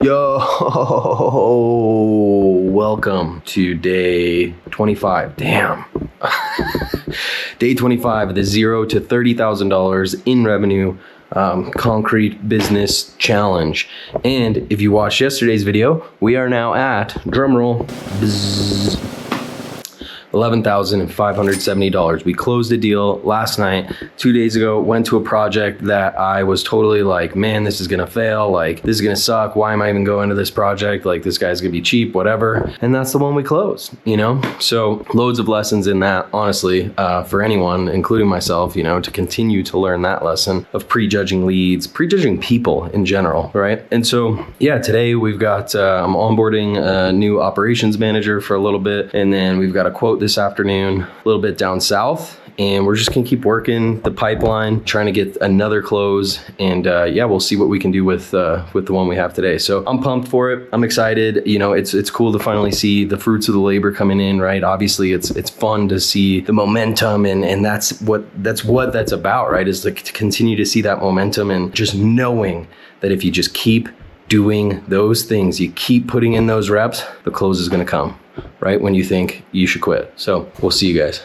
Yo, welcome to day 25. Damn. Day 25 of the $0 to $30,000 in revenue concrete business challenge. And if you watched yesterday's video, we are now at, drumroll, $11,570. We closed the deal last night. 2 days ago, went to a project that I was totally like, man, this is gonna fail. Like, this is gonna suck. Why am I even going to this project? Like, this guy's gonna be cheap, whatever. And that's the one we closed, you know? So loads of lessons in that, honestly, for anyone, including myself, you know, to continue to learn that lesson of prejudging leads, prejudging people in general, right? And so, yeah, today we've got, I'm onboarding a new operations manager for a little bit, and then we've got a quote this afternoon, a little bit down south, and we're just gonna keep working the pipeline, trying to get another close, and yeah, we'll see what we can do with the one we have today. So I'm pumped for it. I'm excited. You know, it's cool to finally see the fruits of the labor coming in, right? Obviously, it's fun to see the momentum, and that's what that's about, right? Is to continue to see that momentum and just knowing that if you just keep doing those things, you keep putting in those reps, the close is gonna come, right? When you think you should quit. So we'll see you guys.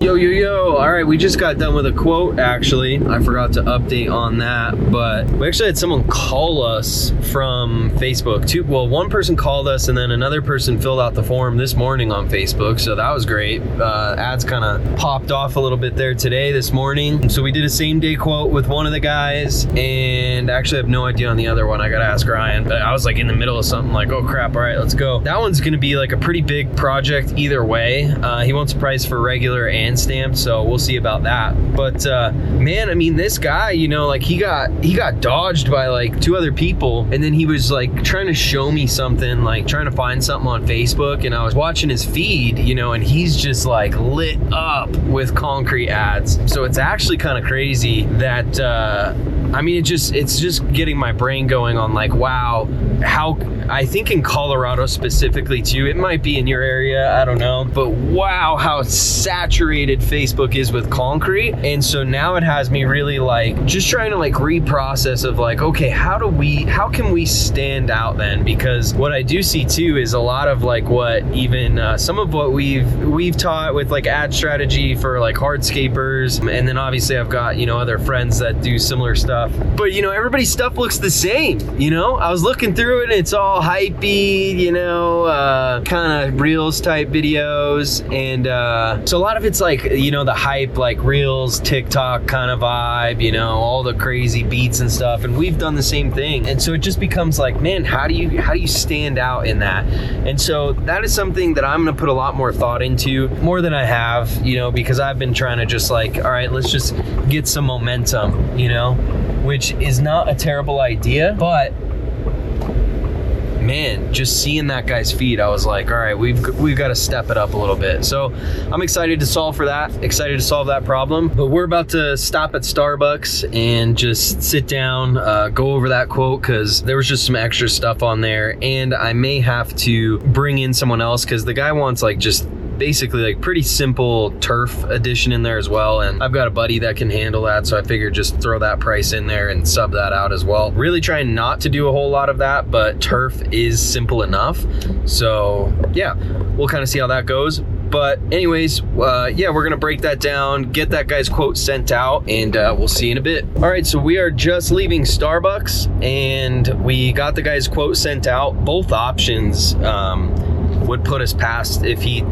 Yo. All right, we just got done with a quote, actually. I forgot to update on that, but we actually had someone call us from Facebook. One person called us, and then another person filled out the form this morning on Facebook, so that was great. Ads kind of popped off a little bit there this morning. So we did a same day quote with one of the guys, and actually I have no idea on the other one. I gotta ask Ryan, but I was like in the middle of something like, oh crap, all right, let's go. That one's gonna be like a pretty big project either way. He wants a price for regular and stamped, so we'll see about that. But man, I mean, this guy, you know, like he got dodged by like two other people, and then he was like trying to show me something, like trying to find something on Facebook, and I was watching his feed, you know, and he's just like lit up with concrete ads. So it's actually kind of crazy that I mean, it's just getting my brain going on like, wow, how, I think in Colorado specifically too, it might be in your area, I don't know, but wow, how saturated Facebook is with concrete. And so now it has me really like just trying to like reprocess of like, okay, how can we stand out then? Because what I do see too is a lot of like what even some of what we've taught with like ad strategy for like hardscapers, and then obviously I've got, you know, other friends that do similar stuff, but you know, everybody's stuff looks the same. You know, I was looking through it and it's all hypey, you know, kind of reels type videos, and so a lot of it's like, you know, the hype, like reels, TikTok kind of vibe, you know, all the crazy beats and stuff, and we've done the same thing. And so it just becomes like, man, how do you stand out in that? And so that is something that I'm gonna put a lot more thought into, more than I have, you know, because I've been trying to just like, all right, let's just get some momentum, you know, which is not a terrible idea, but man, just seeing that guy's feed, I was like, all right, we've got to step it up a little bit. So I'm excited to solve that problem. But we're about to stop at Starbucks and just sit down, go over that quote, because there was just some extra stuff on there, and I may have to bring in someone else because the guy wants like just basically like pretty simple turf edition in there as well, and I've got a buddy that can handle that, so I figured just throw that price in there and sub that out as well. Really trying not to do a whole lot of that, but turf is simple enough. So yeah, we'll kind of see how that goes. But anyways, yeah, we're gonna break that down, get that guy's quote sent out, and we'll see you in a bit. All right, so we are just leaving Starbucks, and we got the guy's quote sent out. Both options would put us past, if he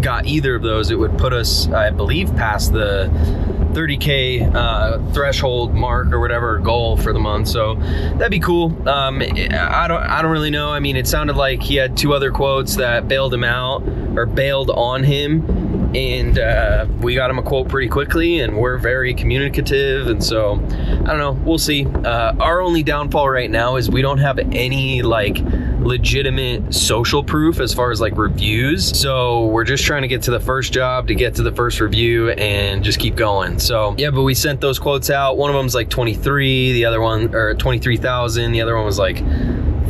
got either of those, it would put us, I believe, past the 30K threshold mark or whatever goal for the month. So that'd be cool. I don't really know. I mean, it sounded like he had two other quotes that bailed him out or bailed on him, and we got him a quote pretty quickly, and we're very communicative, and so I don't know, we'll see. Our only downfall right now is we don't have any like legitimate social proof as far as like reviews, so we're just trying to get to the first job, to get to the first review, and just keep going. So yeah, but we sent those quotes out. One of them's like 23, the other one, or 23,000, the other one was like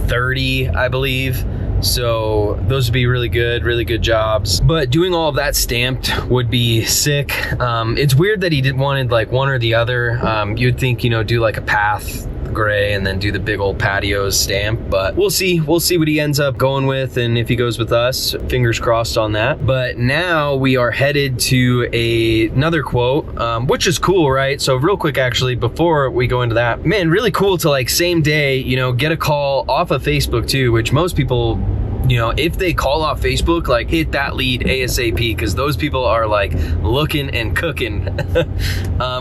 30, I believe. So those would be really good jobs. But doing all of that stamped would be sick. It's weird that he wanted like one or the other. You'd think, you know, do like a path gray and then do the big old patios stamp, but we'll see what he ends up going with, and if he goes with us, fingers crossed on that. But now we are headed to another quote, which is cool, right? So real quick, actually, before we go into that, man, really cool to like same day, you know, get a call off of Facebook too, which most people, you know, if they call off Facebook, like hit that lead ASAP, because those people are like looking and cooking.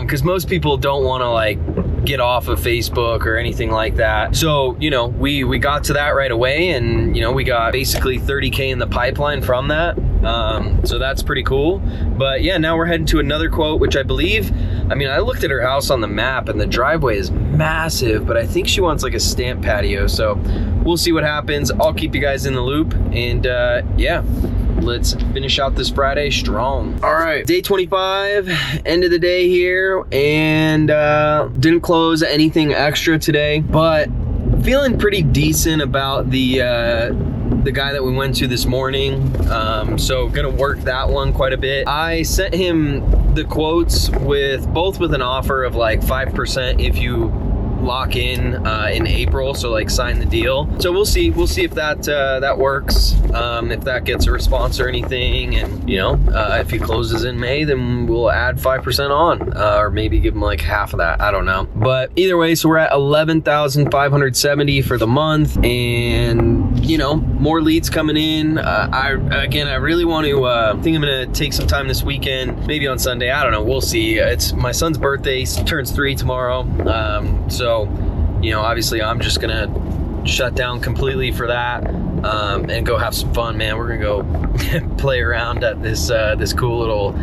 Because most people don't want to like get off of Facebook or anything like that. So, you know, we got to that right away, and, you know, we got basically 30K in the pipeline from that. So that's pretty cool. But yeah, now we're heading to another quote, which I believe, I mean, I looked at her house on the map and the driveway is massive, but I think she wants like a stamp patio. So we'll see what happens. I'll keep you guys in the loop, and yeah, let's finish out this Friday strong. All right, day 25, end of the day here, and didn't close anything extra today, but feeling pretty decent about the guy that we went to this morning. So gonna work that one quite a bit. I sent him the quotes with an offer of like 5% if you lock in April, so like sign the deal. So we'll see if that works, if that gets a response or anything, and, you know, if he closes in May, then we'll add 5% on, or maybe give him like half of that, I don't know. But either way, so we're at 11,570 for the month, and, you know, more leads coming in. I really want to think I'm gonna take some time this weekend, maybe on Sunday, I don't know, we'll see. It's my son's birthday, he turns 3 tomorrow, so, you know, obviously I'm just gonna shut down completely for that, and go have some fun, man. We're gonna go play around at this cool little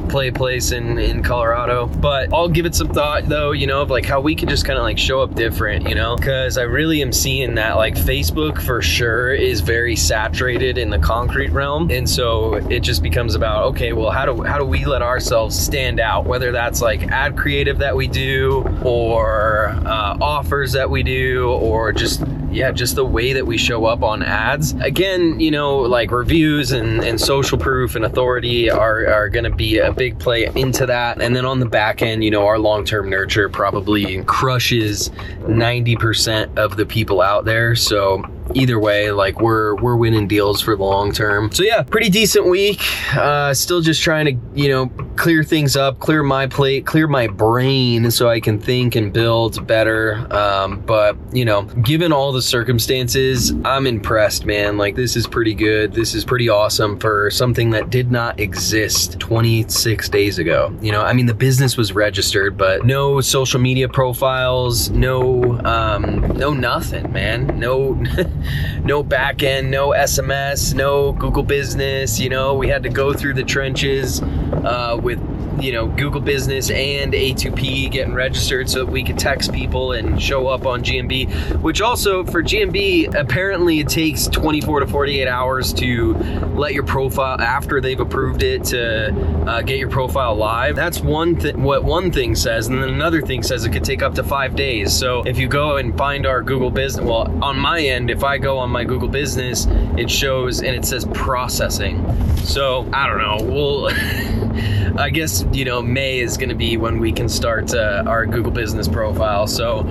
play place in Colorado. But I'll give it some thought though, you know, of like how we could just kind of like show up different, you know, because I really am seeing that like Facebook for sure is very saturated in the concrete realm, and so it just becomes about, okay, well, how do we let ourselves stand out, whether that's like ad creative that we do, or offers that we do, or just the way that we show up on ads. Again, you know, like reviews and social proof and authority are going to be a big play into that. And then on the back end, you know, our long-term nurture probably crushes 90% of the people out there. So either way, like we're winning deals for the long term. So yeah, pretty decent week. Still just trying to, you know, clear things up, clear my plate, clear my brain so I can think and build better. But, you know, given all the circumstances, I'm impressed, man. Like, this is pretty good. This is pretty awesome for something that did not exist 26 days ago. You know, I mean, the business was registered, but no social media profiles, no nothing, man. No back end, no SMS, no Google Business. You know, we had to go through the trenches with, you know, Google Business and A2P getting registered so that we could text people and show up on GMB, which also for GMB, apparently it takes 24 to 48 hours to let your profile, after they've approved it, to get your profile live. That's what one thing says, and then another thing says it could take up to 5 days. So if you go and find our Google Business, well, on my end, if I go on my Google Business, it shows and it says processing. So I don't know, we'll I guess, you know, May is going to be when we can start our Google Business profile. So,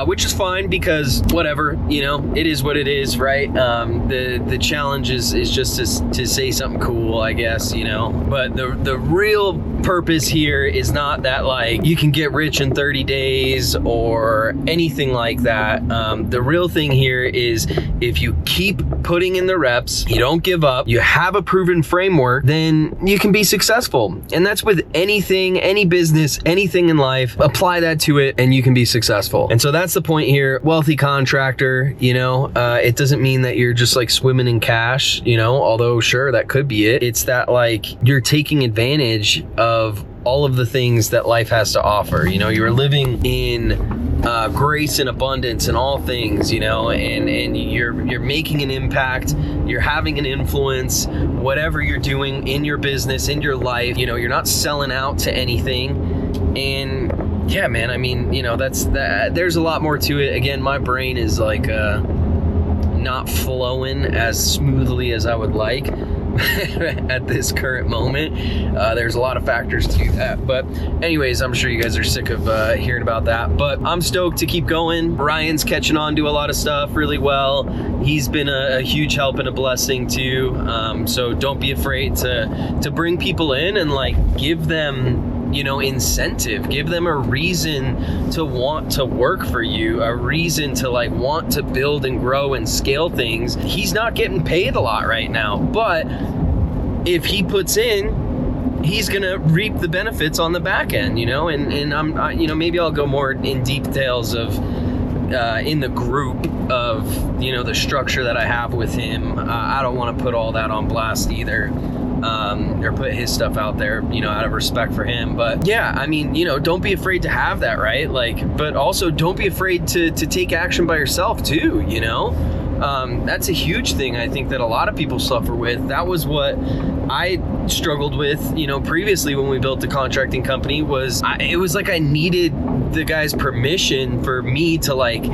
which is fine, because whatever, you know, it is what it is, right? The challenge is just to say something cool, I guess, you know. But the real purpose here is not that like you can get rich in 30 days or anything like that. The real thing here is if you keep putting in the reps, you don't give up, you have a proven framework, then you can be successful. And that's with anything, any business, anything in life. Apply that to it and you can be successful. And so that's the point here. Wealthy contractor, you know, it doesn't mean that you're just like swimming in cash, you know, although sure, that could be it. It's that like you're taking advantage of all of the things that life has to offer. You know, you're living in grace and abundance in all things, you know, and you're making an impact, you're having an influence, whatever you're doing in your business, in your life, you know, you're not selling out to anything. And yeah, man, I mean, you know, there's a lot more to it. Again, my brain is like not flowing as smoothly as I would like at this current moment. There's a lot of factors to that, but anyways, I'm sure you guys are sick of hearing about that, but I'm stoked to keep going. Ryan's catching on to a lot of stuff really well. He's been a huge help and a blessing too. So don't be afraid to bring people in and like give them, you know, incentive, give them a reason to want to work for you, a reason to like want to build and grow and scale things. He's not getting paid a lot right now, but if he puts in, he's gonna reap the benefits on the back end, you know. And I'm, you know, maybe I'll go more in details of in the group of, you know, the structure that I have with him. I don't want to put all that on blast either. Or put his stuff out there, you know, out of respect for him. But yeah, I mean, you know, don't be afraid to have that, right? Like, but also don't be afraid to take action by yourself too, you know? That's a huge thing I think that a lot of people suffer with. That was what I struggled with, you know, previously when we built the contracting company. It was like I needed the guy's permission for me to like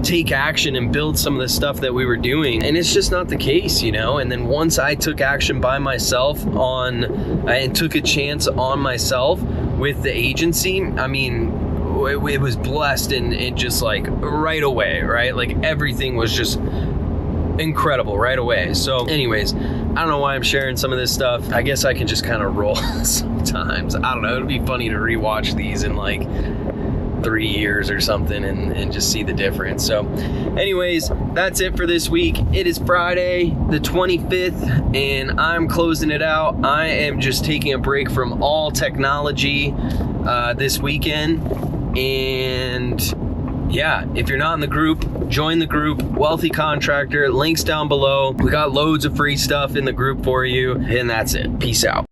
take action and build some of the stuff that we were doing, and it's just not the case, you know. And then once I took action by myself and took a chance on myself with the agency, I mean, it was blessed, and it just like right away, right? Like everything was just incredible right away. So anyways, I don't know why I'm sharing some of this stuff. I guess I can just kind of roll sometimes. I don't know, it'd be funny to rewatch these in like 3 years or something and just see the difference. So anyways, that's it for this week. It is Friday the 25th and I'm closing it out. I am just taking a break from all technology this weekend. And yeah, if you're not in the group, join the group, Wealthy Contractor, links down below. We got loads of free stuff in the group for you, and that's it. Peace out.